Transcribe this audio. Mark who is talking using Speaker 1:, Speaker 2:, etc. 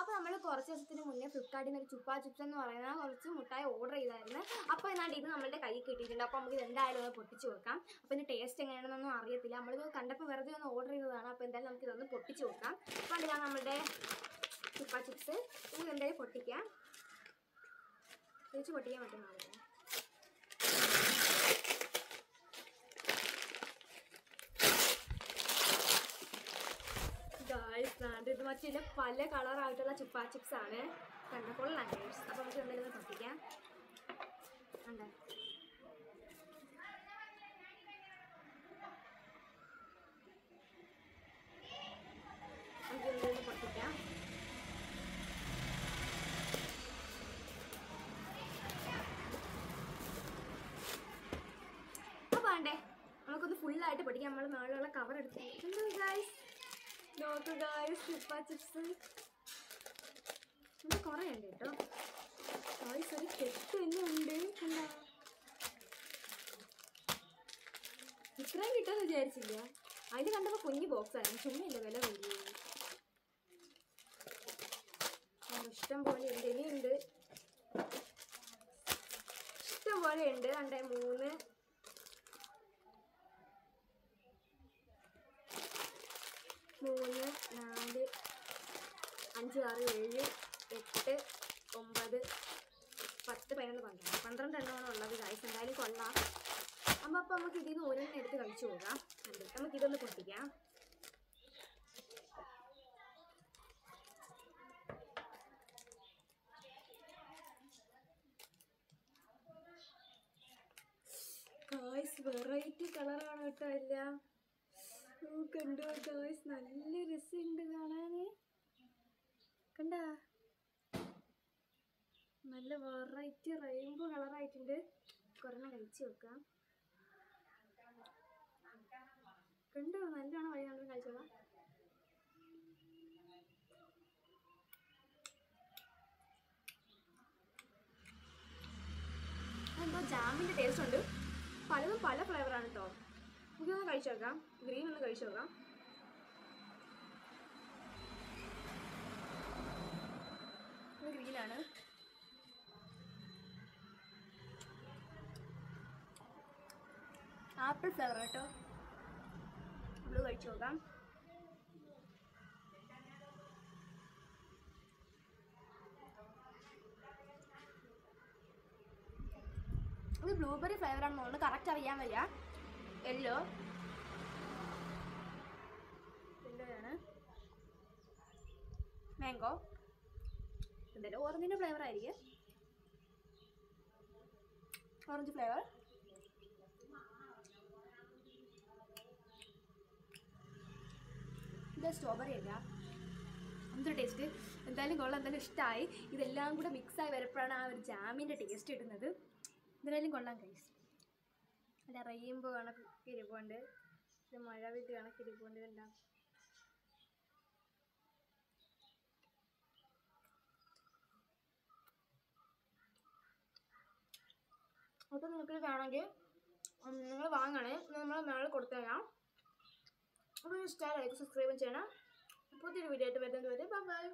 Speaker 1: അപ്പോൾ നമ്മൾ കുറച്ച് ദിവസത്തിന് മുന്നേ ഫ്ലിപ്കാർട്ടിൽ നിന്ന് ഒരു ചുപ്പാ ചിപ്സ് എന്ന് പറയുന്ന കുറച്ച് മുട്ടായി ഓർഡർ ചെയ്തായിരുന്നു. അപ്പോൾ എന്നാണ്ട് ഇത് നമ്മുടെ കയ്യിൽ കിട്ടിയിട്ടുണ്ട്. അപ്പോൾ നമുക്ക് ഇത് എന്തായാലും ഒന്ന് പൊട്ടിച്ച് വെക്കാം. അപ്പോൾ ഇതിൻ്റെ ടേസ്റ്റ് എങ്ങനെയാണെന്നൊന്നും അറിയത്തില്ല. നമ്മളിത് കണ്ടപ്പോൾ വെറുതെ ഒന്ന് ഓർഡർ ചെയ്തതാണ്. അപ്പോൾ എന്തായാലും നമുക്ക് ഇതൊന്ന് പൊട്ടിച്ച് വെക്കാം. അപ്പോൾ ഇതാണ് നമ്മുടെ ചുപ്പാ ചിപ്സ്. ഇത് എന്തായാലും പൊട്ടിക്കാം. തിരിച്ച് പൊട്ടിക്കാൻ പറ്റുന്നതാണ്. ഇത് മറ്റില്ല പല കളറായിട്ടുള്ള ചുപ്പാ ചിപ്സ് ആണ്. കൊള്ളാം ഗൈസ്. അപ്പോൾ നമുക്ക് എന്തെങ്കിലും പൊട്ടിക്കാം. ഉണ്ട് നമുക്ക് എന്തെങ്കിലും പൊട്ടിക്കാം. അപ്പോൾ വേണ്ടേ നമുക്കൊന്ന് ഫുള്ളായിട്ട് പൊട്ടിക്കാം. നമ്മൾ നാളെയുള്ള കവർ എടുത്തിട്ടുണ്ട് ഗൈസ്. നോക്കൂ ഗൈസ്, ചുപ്പാ ചിപ്സ് ഇത് കുറേ ഉണ്ട് കേട്ടോ ഗൈസ്. ഒരു കെട്ട് തന്നെ ഉണ്ട്. എന്താ ഇത്രയും കിട്ടുമെന്ന് വിചാരിച്ചില്ല. അതിൽ കണ്ടപ്പോൾ കുഞ്ഞു ബോക്സ് ആയിരുന്നു. ചുമ്മില്ല വില വലിയ ഇഷ്ടം പോലെ ഉണ്ട്. ഇനിയുണ്ട് ഇഷ്ടം പോലെ ഉണ്ട്. 2 3 3 4 5 6 7 8 9 10 11 12 എണ്ണമാണ് ഉള്ളത് ഗൈസ്. എന്തായാലും കൊള്ളാം. അപ്പോൾ നമുക്ക് ഇതിൽ നിന്ന് ഒരെണ്ണം എടുത്ത് കഴിച്ചു പോകാം. നമുക്കിതൊന്ന് പൊട്ടിക്കാം. ഗൈസ് വെറൈറ്റി കളറാണ് കേട്ടോ എല്ലാം. കണ്ടോ ഗൈസ്, നല്ല രസമുണ്ട് കാണാന്. കണ്ട നല്ല വെറൈറ്റി റെയിൻബോ കളറായിട്ടുണ്ട്. കുറഞ്ഞ കഴിച്ചു വെക്കാം. കണ്ടോ നല്ലോണം വഴി നമ്മൾ കഴിച്ചോളാം. എന്തോ ജാമിൻ്റെ ടേസ്റ്റ് ഉണ്ട്. പലതും പല ഫ്ലേവറാണ് കേട്ടോ. ഇതൊന്ന് കഴിച്ചു നോക്കാം. ഗ്രീൻ ഒന്ന് കഴിച്ചു നോക്കാം. ഇത് ഗ്രീനാണ്. ആപ്പിൾ ഫ്ലേവർ കേട്ടോ. ഇത് കഴിച്ചു നോക്കാം. ഇത് ബ്ലൂബെറി ഫ്ലേവറാണെന്ന് തോന്നുന്നു. കറക്റ്റ് അറിയാൻ വയ്യ. യെല്ലോ യെല്ലോയാണ്. മാംഗോ എന്തായാലും ഓറഞ്ചിൻ്റെ ഫ്ലേവർ ആയിരിക്കും. Orange flavour. ഇത് സ്ട്രോബെറി അല്ല. എന്തൊരു ടേസ്റ്റ്. എന്തായാലും കൊള്ളാം. എന്തായാലും ഇഷ്ടമായി. ഇതെല്ലാം കൂടെ മിക്സായി വരപ്പോഴാണ് ആ ഒരു ജാമിൻ്റെ ടേസ്റ്റ് കിട്ടുന്നത്. എന്തായാലും കൊള്ളാം ഗൈസ്. അല്ല റെയിൻബോ കണക്ക് ഇരിപ്പുണ്ട്. ഇത് മഴ വീട്ട് കണക്ക് ഇരിപ്പുണ്ട്. എല്ലാം അപ്പോൾ നിങ്ങൾക്ക് വേണമെങ്കിൽ നിങ്ങൾ വാങ്ങണേ. നമ്മൾ മേളിൽ കൊടുത്തേക്കാം. അപ്പോൾ ഇഷ്ടമായി ലൈക്ക് സബ്സ്ക്രൈബ് ചെയ്യണം. പുതിയൊരു വീഡിയോ ആയിട്ട് വരുന്നത് വരെ ബൈ ബൈ.